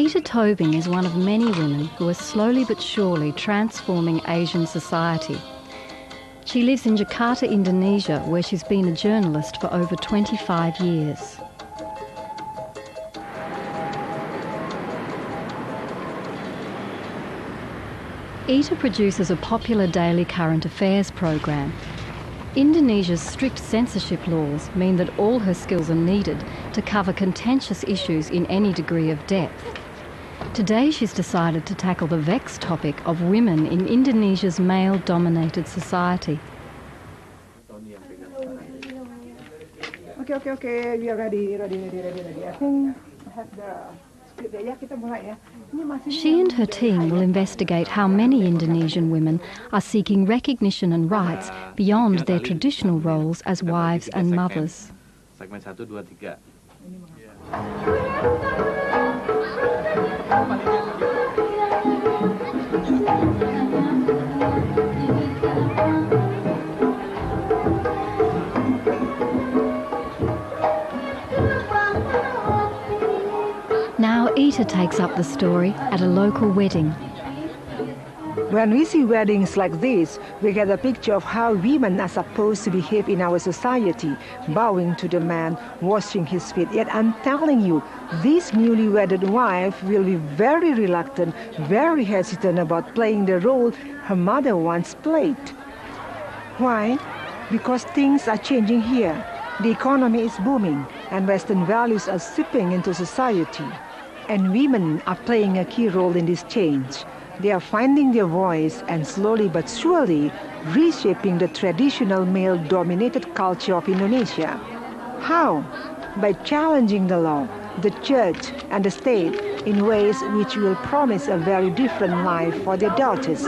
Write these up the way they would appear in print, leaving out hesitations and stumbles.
Ita Tobing is one of many women who are slowly but surely transforming Asian society. She lives in Jakarta, Indonesia, where she's been a journalist for over 25 years. Ita produces a popular daily current affairs program. Indonesia's strict censorship laws mean that all her skills are needed to cover contentious issues in any degree of depth. Today she's decided to tackle the vexed topic of women in Indonesia's male-dominated society. Okay, we are ready. I think I have the script there. Kita mulai ya. She and her team will investigate how many Indonesian women are seeking recognition and rights beyond their traditional roles as wives and mothers. Segmen 1, 2, 3. Now Ita takes up the story at a local wedding. When we see weddings like this, we get a picture of how women are supposed to behave in our society, bowing to the man, washing his feet. Yet I'm telling you, this newly wedded wife will be very reluctant, very hesitant about playing the role her mother once played. Why? Because things are changing here. The economy is booming, and Western values are seeping into society. And women are playing a key role in this change. They are finding their voice and slowly but surely reshaping the traditional male-dominated culture of Indonesia. How? By challenging the law, the church, and the state in ways which will promise a very different life for their daughters.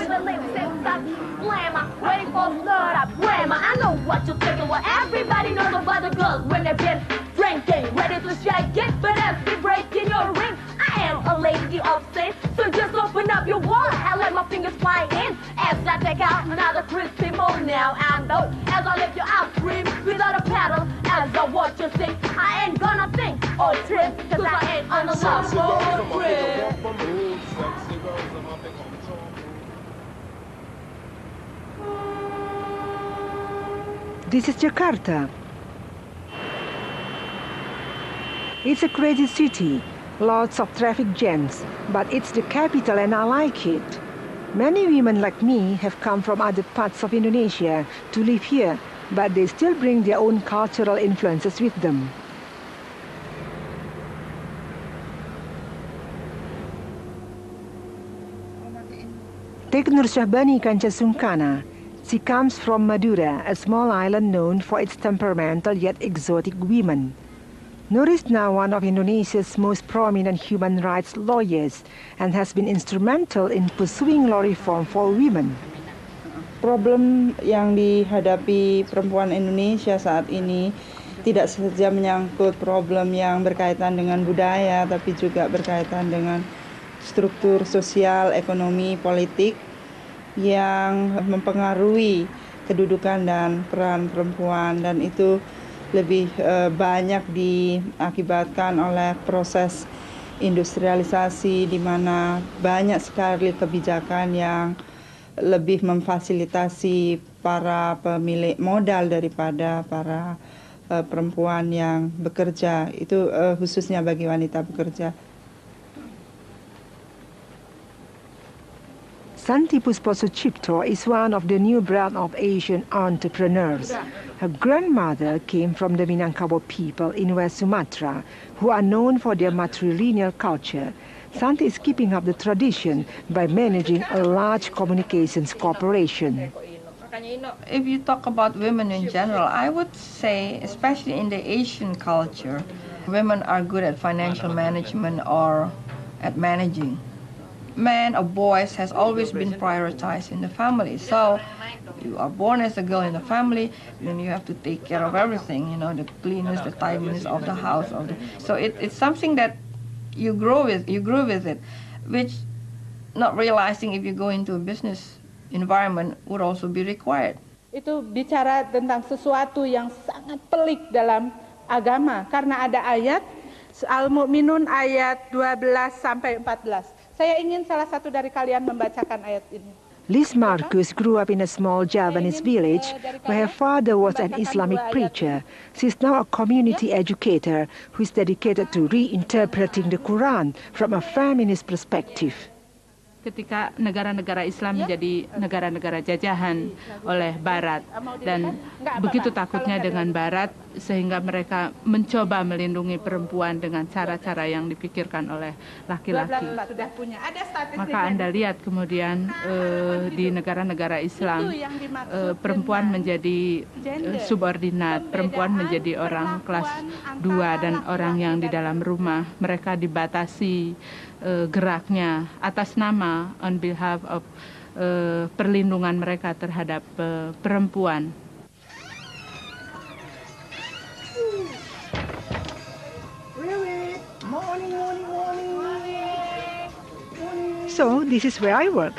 I know what you're thinking. Well, everybody knows about the girls when they've been drinking, ready to shake it, but as they break in your ring, I am a lady of sin. So just open up your wallet and let my fingers fly in as I take out another crispy mold. Now I know as I lift you out, scream without a paddle as I watch you sing. I ain't gonna think or trip, cause I ain't on the love for grip. This is Jakarta. It's a crazy city, lots of traffic jams, but it's the capital and I like it. Many women like me have come from other parts of Indonesia to live here, but they still bring their own cultural influences with them. Take Nur Syahbani Kancasungkana. She comes from Madura, a small island known for its temperamental yet exotic women. Nur is now one of Indonesia's most prominent human rights lawyers and has been instrumental in pursuing law reform for women. Problem yang dihadapi perempuan Indonesia saat ini tidak saja menyangkut problem yang berkaitan dengan budaya, tapi juga berkaitan dengan struktur sosial, ekonomi, politik yang mempengaruhi kedudukan dan peran perempuan, dan itu lebih banyak diakibatkan oleh proses industrialisasi di mana banyak sekali kebijakan yang lebih memfasilitasi para pemilik modal daripada para perempuan yang bekerja, itu khususnya bagi wanita bekerja. Santi Pusposucipto is one of the new breed of Asian entrepreneurs. Her grandmother came from the Minangkabau people in West Sumatra, who are known for their matrilineal culture. Santi is keeping up the tradition by managing a large communications corporation. If you talk about women in general, I would say, especially in the Asian culture, women are good at financial management or at managing. Men or boys has always been prioritized in the family. So you are born as a girl in the family, then you have to take care of everything, you know, the cleanliness, the tidiness of the house. So it's something that you grow with it, which not realizing if you go into a business environment would also be required. Itu bicara tentang sesuatu yang sangat pelik dalam agama, karena ada ayat Al-Mu'minun ayat 12 sampai 14. Saya ingin salah satu dari kalian membacakan ayat ini. Liz Marcus grew up in a small Javanese village where her father was an Islamic preacher. She's now a community educator who is dedicated to reinterpreting the Quran from a feminist perspective. Ketika negara-negara Islam menjadi negara-negara jajahan oleh Barat dan begitu takutnya dengan Barat sehingga mereka mencoba melindungi perempuan dengan cara-cara yang dipikirkan oleh laki-laki. Maka Anda lihat kemudian di negara-negara Islam perempuan menjadi subordinat, perempuan menjadi orang kelas 2 dan orang yang di dalam rumah. Mereka dibatasi geraknya atas nama on behalf of perlindungan mereka terhadap perempuan. So this is where I work.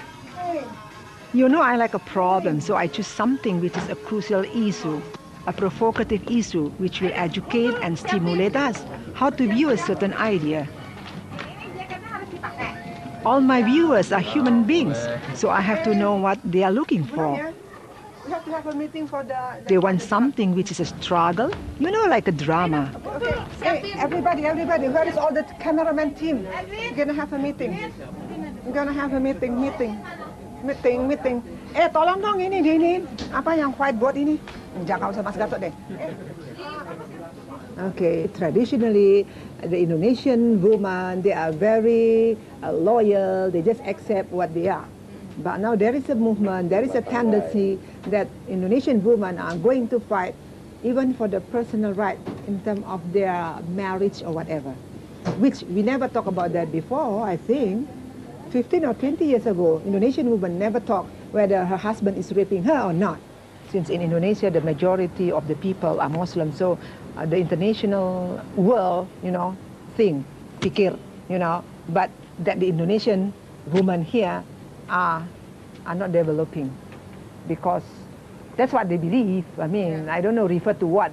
You know I like a problem, so I choose something which is a crucial issue, a provocative issue which will educate and stimulate us how to view a certain idea. All my viewers are human beings, so I have to know what they are looking for. We have to have a meeting for the They want something which is a struggle, you know, like a drama. Okay. Hey, everybody, where is all the cameraman team? We're gonna have a meeting. We're gonna have a meeting. Tolong dong ini. Apa yang whiteboard ini? Jangan usah Mas Gatot deh. Okay, traditionally, the Indonesian women, they are very loyal, they just accept what they are. But now there is a movement, there is a tendency that Indonesian women are going to fight even for the personal right in terms of their marriage or whatever. Which we never talk about that before, I think. 15 or 20 years ago, Indonesian women never talk whether her husband is raping her or not. Since in Indonesia, the majority of the people are Muslim, so the international world, pikir, but that the Indonesian women here are not developing because that's what they believe. I mean, I don't know, refer to what,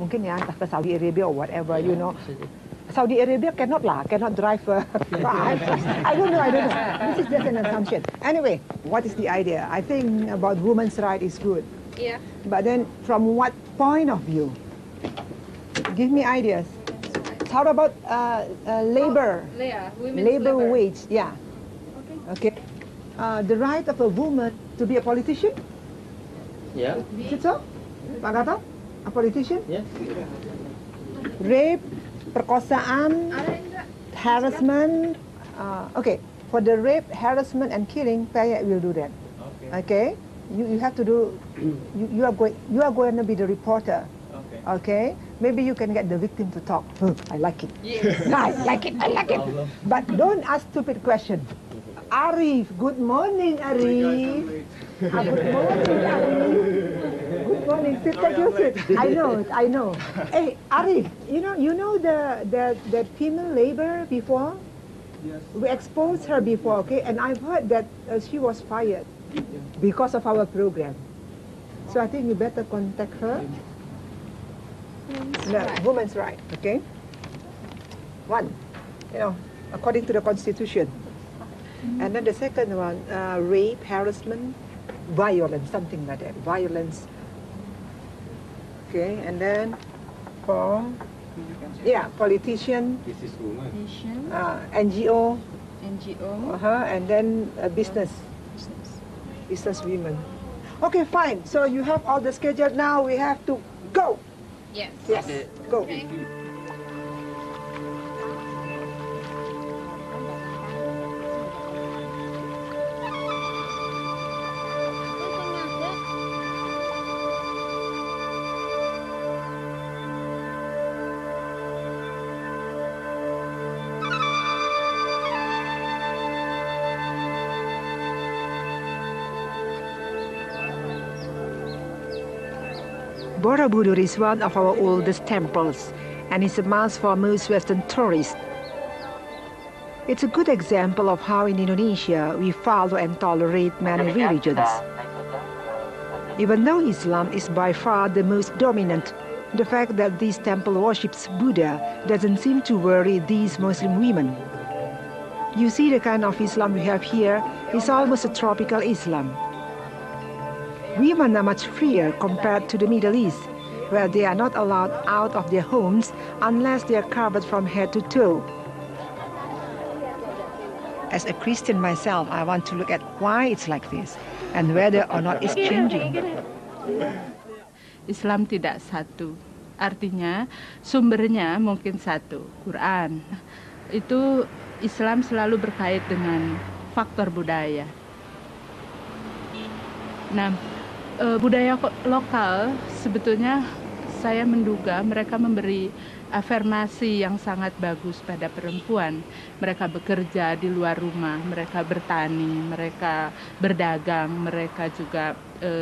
mungkin ya entah ke Saudi Arabia or whatever, Saudi Arabia cannot drive a car. I don't know. This is just an assumption. Anyway, what is the idea? I think about women's right is good. Yeah. But then from what point of view? Give me ideas. How about labor? Labor wage, yeah. Okay. The right of a woman to be a politician? Yeah. Is it so? Pak Gatot? A politician? Yes. Rape, perkosaan, harassment. Okay, for the rape, harassment, and killing, Payet will do that. Okay. You have to do. You are going to be the reporter. Okay. Maybe you can get the victim to talk. I like it. Yes. I like it. But don't ask stupid questions. Arif, good morning, Arif. Good morning, Arif. Good morning. Sit, take your seat. I know. Hey, Arif, you know the female labor before? Yes. We exposed her before, okay? And I've heard that she was fired because of our program. So I think you better contact her. Women's right, okay? One, according to the Constitution. And then the second one, rape, harassment, violence, something like that. Violence. Okay, and then politician. This is woman. NGO. And then business women. Okay, fine. So you have all the schedule. Now we have to go. Yes. Go. Okay. Borobudur is one of our oldest temples and is a must for most Western tourists. It's a good example of how in Indonesia we follow and tolerate many religions. Even though Islam is by far the most dominant, The fact that this temple worships Buddha doesn't seem to worry these Muslim women. You see, the kind of Islam we have here is almost a tropical Islam. Women are much freer compared to the Middle East, where they are not allowed out of their homes unless they are covered from head to toe. As a Christian myself, I want to look at why it's like this and whether or not it's changing. Islam tidak satu, artinya sumbernya mungkin satu, Quran. Itu Islam selalu berkait dengan faktor budaya. Nah, budaya lokal sebetulnya saya menduga mereka memberi afirmasi yang sangat bagus pada perempuan. Mereka bekerja di luar rumah, mereka bertani, mereka berdagang, mereka juga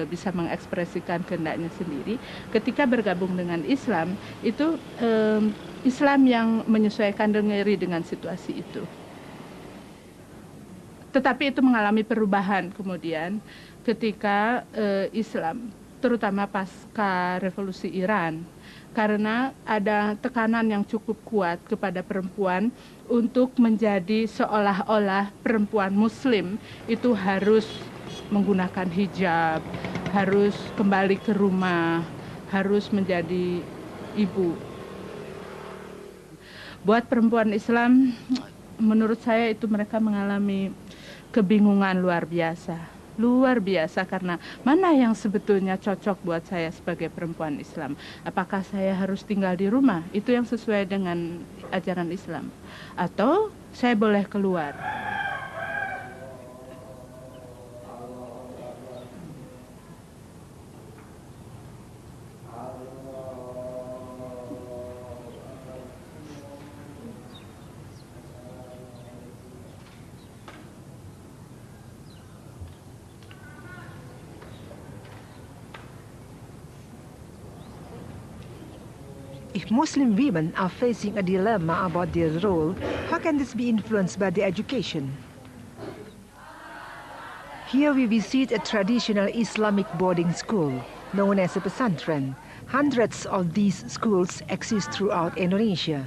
bisa mengekspresikan kehendaknya sendiri. Ketika bergabung dengan Islam, itu Islam yang menyesuaikan diri dengan situasi itu. Tetapi itu mengalami perubahan kemudian ketika Islam, terutama pasca revolusi Iran, karena ada tekanan yang cukup kuat kepada perempuan untuk menjadi seolah-olah perempuan Muslim itu harus menggunakan hijab, harus kembali ke rumah, harus menjadi ibu. Buat perempuan Islam, menurut saya itu mereka mengalami kebingungan luar biasa. Luar biasa, karena mana yang sebetulnya cocok buat saya sebagai perempuan Islam. Apakah saya harus tinggal di rumah? Itu yang sesuai dengan ajaran Islam. Atau saya boleh keluar? If Muslim women are facing a dilemma about their role, how can this be influenced by their education? Here we visit a traditional Islamic boarding school known as a pesantren. Hundreds of these schools exist throughout Indonesia.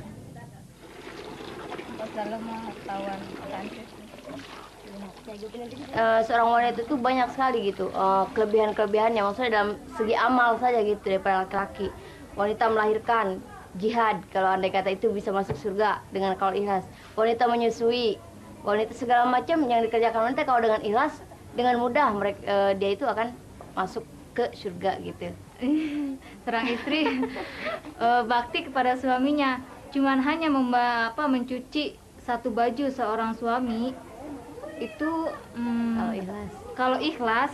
Seorang wanita itu banyak sekali gitu kelebihan-kelebihannya, maksudnya dalam segi amal saja gitu daripada laki-laki. Wanita melahirkan, jihad, kalau andai kata itu bisa masuk surga dengan kalau ikhlas. Wanita menyusui, wanita segala macam yang dikerjakan wanita kalau dengan ikhlas, dengan mudah mereka dia itu akan masuk ke surga gitu. Seorang istri bakti kepada suaminya, cuman hanya mencuci satu baju seorang suami itu kalau ikhlas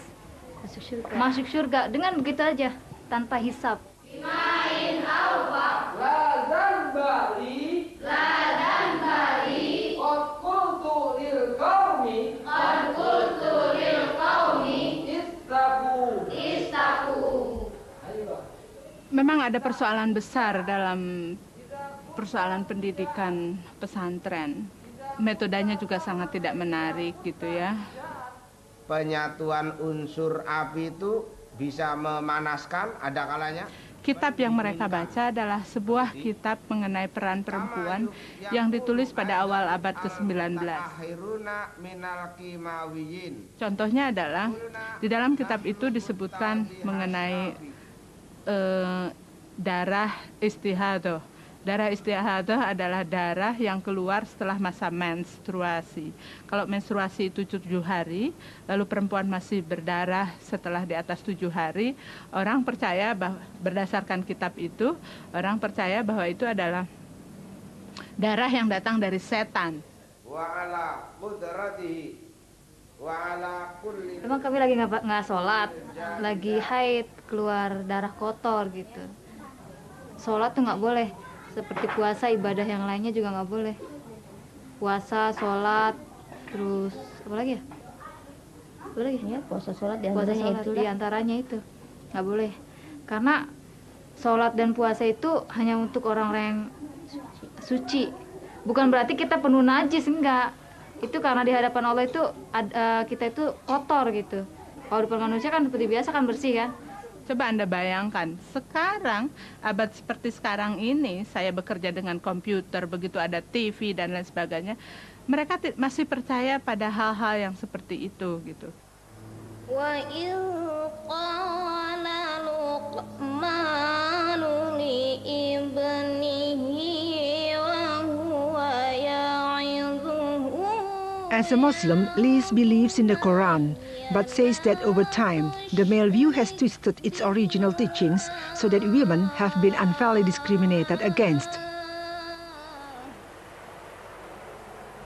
masuk surga dengan begitu aja tanpa hisab. Memang ada persoalan besar dalam persoalan pendidikan pesantren. Metodenya juga sangat tidak menarik gitu ya. Penyatuan unsur api itu bisa memanaskan, ada kalanya. Kitab yang mereka baca adalah sebuah kitab mengenai peran perempuan yang ditulis pada awal abad ke-19. Contohnya adalah di dalam kitab itu disebutkan mengenai darah istihadah. Darah istihadah adalah darah yang keluar setelah masa menstruasi. Kalau menstruasi itu 7 hari, lalu perempuan masih berdarah setelah di atas 7 hari, orang percaya bahwa berdasarkan kitab itu, orang percaya bahwa itu adalah darah yang datang dari setan. Emang kami lagi nggak sholat, lagi haid, keluar darah kotor gitu. Sholat tuh nggak boleh. Seperti puasa, ibadah yang lainnya juga nggak boleh. Puasa, sholat, terus apa lagi ya? Apa lagi? Ya, puasa, sholat di antaranya itu nggak boleh. Karena sholat dan puasa itu hanya untuk orang-orang yang suci. Bukan berarti kita penuh najis, enggak. Itu karena di hadapan Allah itu kita itu kotor gitu. Kalau di depan manusia kan seperti biasa kan bersih kan. Coba Anda bayangkan, sekarang, abad seperti sekarang ini, saya bekerja dengan komputer, begitu ada TV dan lain sebagainya, mereka masih percaya pada hal-hal yang seperti itu, gitu. As a Muslim, Liz believes in the Quran, but says that over time, the male view has twisted its original teachings so that women have been unfairly discriminated against.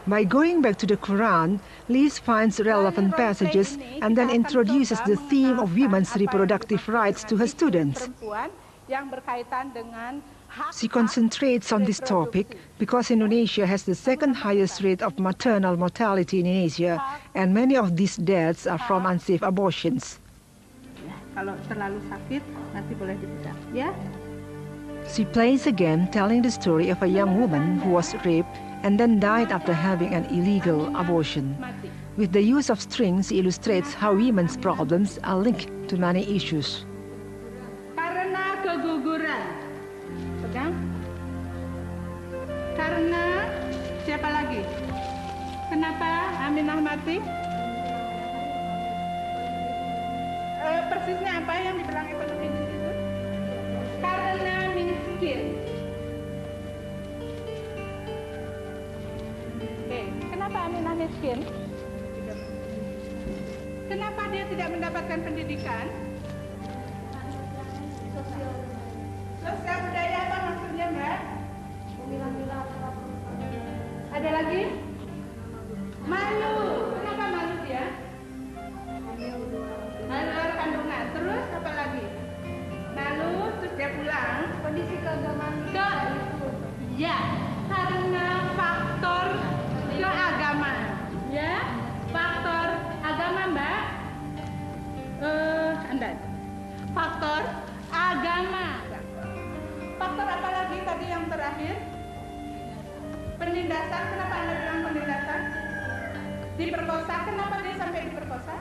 By going back to the Quran, Liz finds relevant passages and then introduces the theme of women's reproductive rights to her students. She concentrates on this topic because Indonesia has the second highest rate of maternal mortality in Asia, and many of these deaths are from unsafe abortions. Kalau terlalu sakit, nanti boleh dibedah, ya? She plays again, telling the story of a young woman who was raped and then died after having an illegal abortion. With the use of strings, she illustrates how women's problems are linked to many issues. Karena keguguran, pegang. Karena siapa lagi? Kenapa Aminah mati? Persisnya apa yang dibilang ekonomi di situ? Karena miskin. Oke, kenapa Aminah miskin? Kenapa dia tidak mendapatkan pendidikan? Sosial budaya apa maksudnya, Mbak? Ada lagi? Malu. Kenapa malu dia? Malu luar kandungan. Terus apa lagi? Malu, terus dia pulang. Kondisi keagamaan. Ya, karena faktor keagamaan. Ya, faktor agama, Mbak. Anda. Faktor agama. Faktor apa lagi tadi yang terakhir? Penindasan. Kenapa Anda bilang penindasan? Diperkosa. Kenapa dia sampai diperkosa?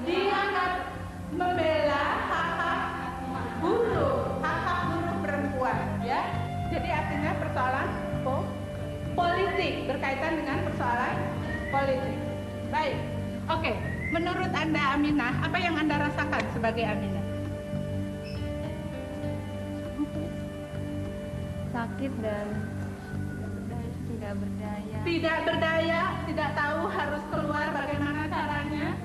Dianggap membela hak-hak buruh perempuan, ya. Jadi artinya persoalan politik, berkaitan dengan persoalan politik. Baik, oke. Menurut Anda, Aminah, apa yang Anda rasakan sebagai Aminah? Sakit dan tidak berdaya. Tidak berdaya, tidak tahu harus keluar bagaimana caranya.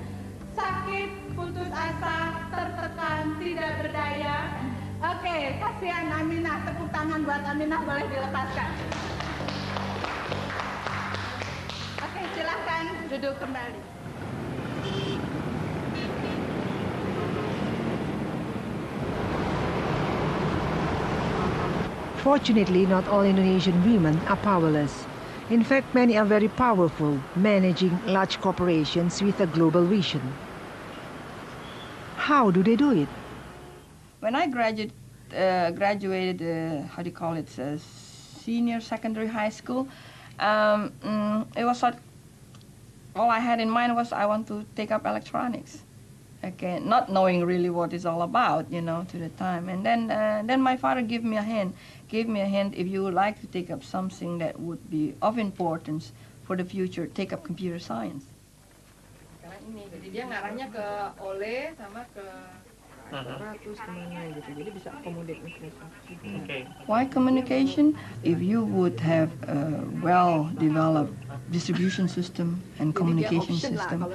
Sakit, putus asa, tertekan, tidak berdaya. Oke, kasihan Aminah. Tepuk tangan buat Aminah, boleh dilepaskan. Oke, silahkan duduk kembali. Fortunately, not all Indonesian women are powerless. In fact, many are very powerful, managing large corporations with a global vision. How do they do it? When I graduated, how do you call it, senior secondary high school, it was all I had in mind was I want to take up electronics. Okay, not knowing really what it's all about, you know, to the time. And then my father gave me a hint if you would like to take up something that would be of importance for the future, take up computer science. Karena ini, jadi dia ngarahnya ke OLE sama ke Ratus kemana gitu, jadi bisa akomodir investasi. Okay. Why communication? If you would have a well-developed distribution system and communication system,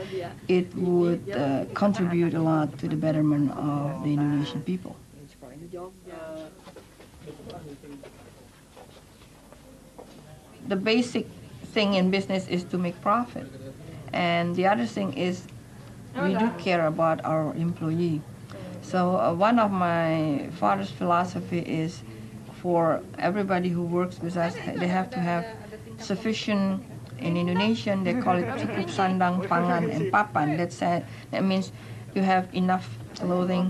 it would contribute a lot to the betterment of the Indonesian people. The basic thing in business is to make profit, and the other thing is we do care about our employee. So one of my father's philosophy is for everybody who works with us, they have to have sufficient, in Indonesian they call it cukup sandang, pangan, and papan. That means you have enough clothing,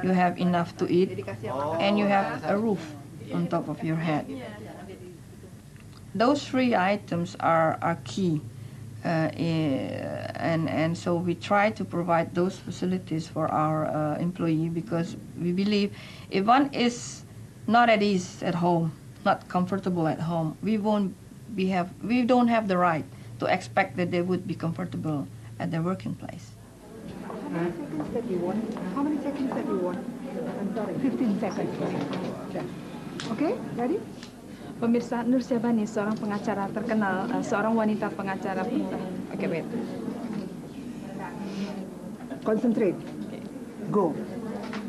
you have enough to eat, and you have a roof on top of your head. Those three items are key and so we try to provide those facilities for our employee, because we believe if one is not at ease at home, not comfortable at home, we don't have the right to expect that they would be comfortable at their working place. How many seconds that you want? How many seconds that you want? I'm sorry, 15 seconds. Okay, ready? Pemirsa, Nur Syahbani, seorang pengacara terkenal, seorang wanita pengacara pengurangan. Oke, wait. Concentrate. Go.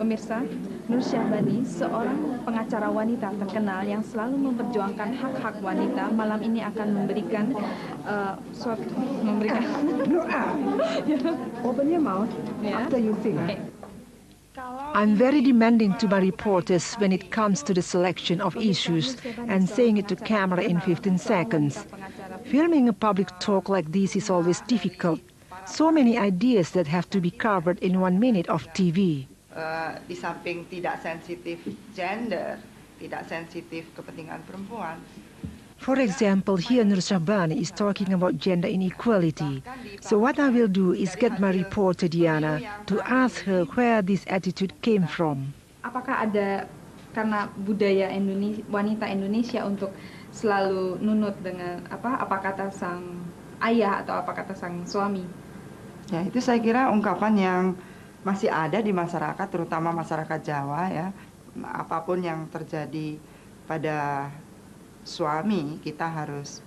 Pemirsa, Nur Syahbani, seorang pengacara wanita terkenal yang selalu memperjuangkan hak-hak wanita, malam ini akan memberikan Open your mouth after you sing. I'm very demanding to my reporters when it comes to the selection of issues and saying it to camera in 15 seconds. Filming a public talk like this is always difficult. So many ideas that have to be covered in 1 minute of TV. Di samping tidak sensitif gender, tidak sensitif kepentingan perempuan. For example, here Nur Syahbani is talking about gender inequality. So what I will do is get my reporter Diana to ask her where this attitude came from. Apakah ada karena budaya wanita Indonesia untuk selalu nunut dengan apa kata sang ayah atau apa kata sang suami? Ya, itu saya kira ungkapan yang masih ada di masyarakat, terutama masyarakat Jawa ya. Apapun yang terjadi pada suami kita harus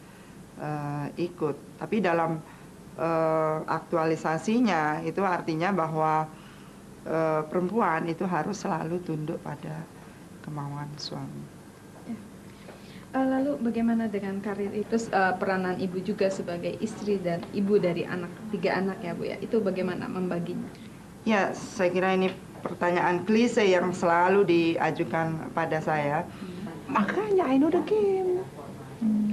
ikut. Tapi dalam aktualisasinya itu artinya bahwa perempuan itu harus selalu tunduk pada kemauan suami. Lalu bagaimana dengan karir itu, peranan ibu juga sebagai istri dan ibu dari 3 anak ya Bu ya, itu bagaimana membaginya? Ya, saya kira ini pertanyaan klise yang selalu diajukan pada saya. Makanya I know the game.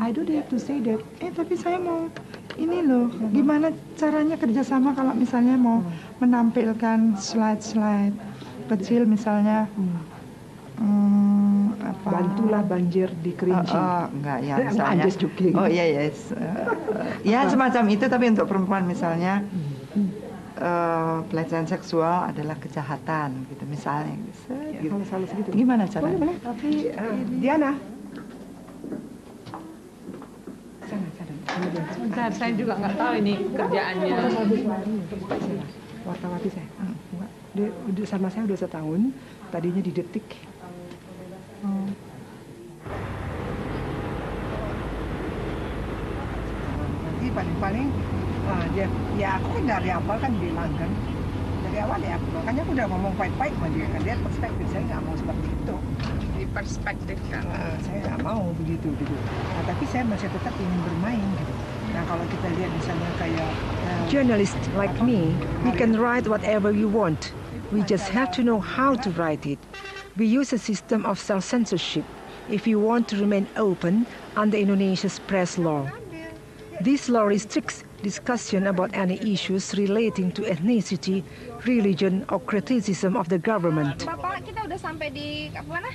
I don't have to say that. Tapi saya mau ini loh, gimana caranya kerjasama kalau misalnya mau menampilkan slide-slide kecil misalnya. Bantulah banjir di Kerinci. Enggak ya misalnya. Oh iya yes. Ya semacam itu, tapi untuk perempuan misalnya pelecehan seksual adalah kejahatan gitu misalnya. Gitu. Segitu. Gimana caranya? Boleh. Tapi Diana. Sebentar, saya juga nggak tahu ini kerjaannya. Wartawan saya. Dia sama saya udah setahun. Tadinya di Detik. Nanti paling-paling ya aku kan dari awal kan bilang kan, dari awal ya makanya aku udah ngomong baik-baik sama dia kan, dia perspektif saya nggak mau seperti itu, diperspektifkan. Saya nggak mau begitu. Nah, tapi saya masih tetap ingin bermain gitu. Nah kalau kita lihat misalnya kayak journalist like me, we can write whatever we want. We just have to know how to write it. We use a system of self-censorship if we want to remain open under Indonesia's press law. This law restricts discussion about any issues relating to ethnicity, religion, or criticism of the government. Bapak, kita udah sampai di mana?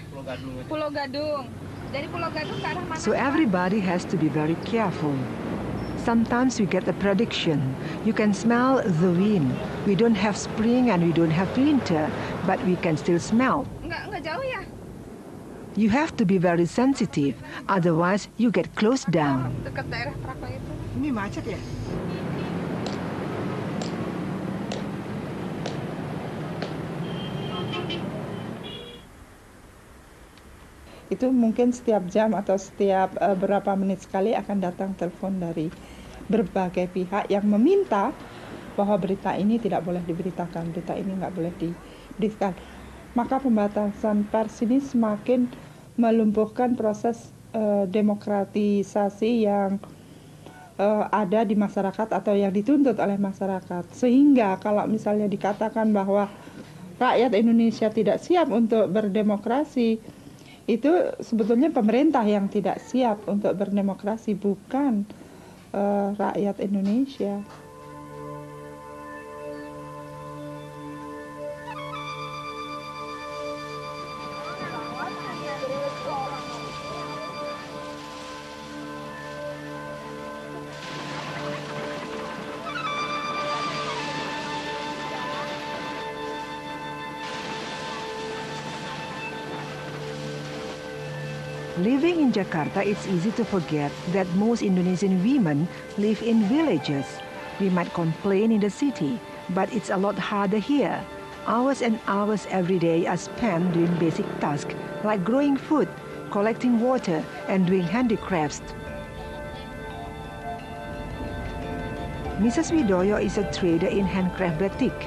Pulau Gadung. Dari Pulau Gadung ke arah mana? So everybody has to be very careful. Sometimes we get a prediction. You can smell the wind. We don't have spring and we don't have winter, but we can still smell. Enggak jauh ya? You have to be very sensitive, otherwise you get closed down. Dekat daerah Trako itu. Ini macet ya? Itu mungkin setiap jam atau setiap berapa menit sekali akan datang telepon dari berbagai pihak yang meminta bahwa berita ini tidak boleh diberitakan, berita ini nggak boleh diberitakan. Maka pembatasan pers ini semakin melumpuhkan proses demokratisasi yang ada di masyarakat atau yang dituntut oleh masyarakat. Sehingga kalau misalnya dikatakan bahwa rakyat Indonesia tidak siap untuk berdemokrasi, itu sebetulnya pemerintah yang tidak siap untuk berdemokrasi, bukan rakyat Indonesia. Living in Jakarta, it's easy to forget that most Indonesian women live in villages. We might complain in the city, but it's a lot harder here. Hours and hours every day are spent doing basic tasks like growing food, collecting water, and doing handicrafts. Mrs. Widoyo is a trader in handcraft batik.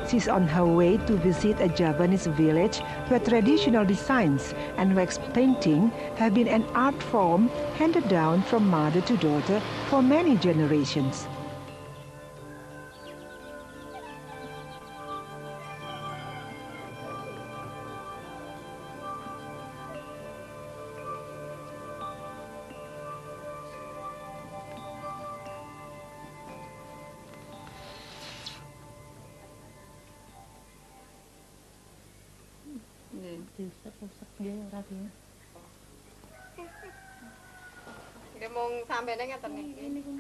She's on her way to visit a Javanese village where traditional designs and wax painting have been an art form handed down from mother to daughter for many generations.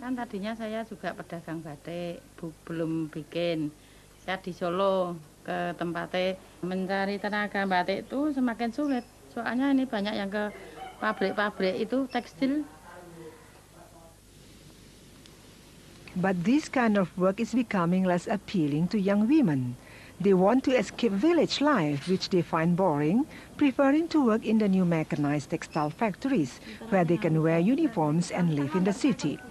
Kan tadinya saya juga pedagang batik, belum bikin. Saya di Solo ke tempatnya mencari tenaga batik itu semakin sulit. Soalnya ini banyak yang ke pabrik-pabrik itu tekstil. But this kind of work is becoming less appealing to young women. They want to escape village life, which they find boring, preferring to work in the new mechanized textile factories, where they can wear uniforms and live in the city.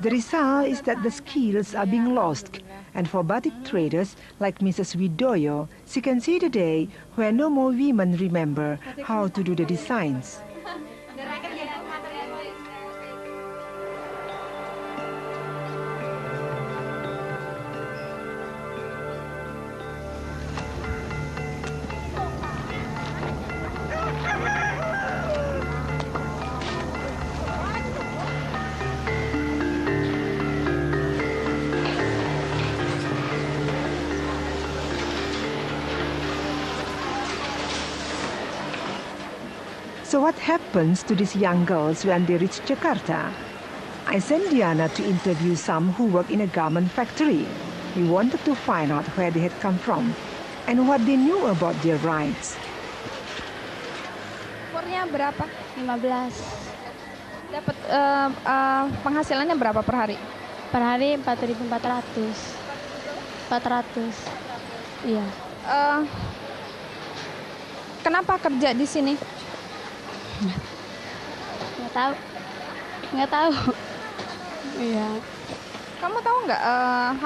The result is that the skills are being lost, and for batik traders like Mrs. Widoyo, she can see the day where no more women remember how to do the designs. So what happens to these young girls when they reach Jakarta? I sent Diana to interview some who work in a garment factory. We wanted to find out where they had come from and what they knew about their rights. Umurnya berapa? 15. Dapat penghasilannya berapa per hari? Per hari 4.400. 400. Iya. Kenapa kerja di sini? Nggak tahu. Iya. Kamu tahu nggak